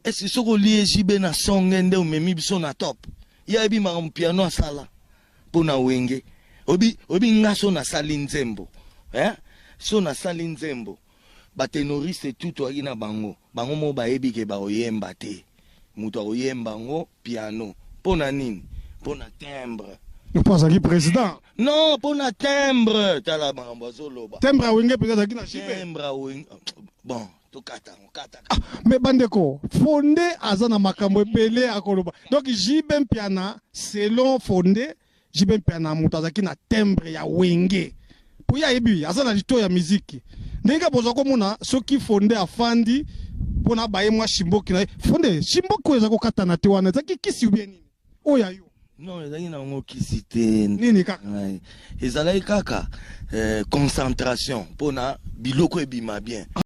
Est-ce que ce qu'on lit JB na songe ou memi biso na top? Ya ebi ma piano asala pona wenge. Obi nga so na sali nzembo. So na sali nzembo. Ba tenoriste tout na bango. Bango mo ba ebi ke ba oyemba te. Muto oyemba ngo piano. Pona nini? Pona timbre. Vous pensez qu'il président? Non, pona timbre. Tala bango zoloba. Timbre à wenge peut-être qui na JB. Timbre à wenge. Bon. Mais bandeko, Fondé azana makambo epele akoloba. Donc JB Piana selon Fondé, JB Piana mutazaki na timbre ya wenge. Pour ya ebi azana lito ya musique. Ndenge boza komona soki Fondé afandi pona baye mwa Shimboki na Fondé Shimboki eza kokata na te wana zaki kisi ubie nini? Oya yo. Non, ezali na ngo kisi te. Nini kaka? Ezali kaka concentration pona biloko ebima bien.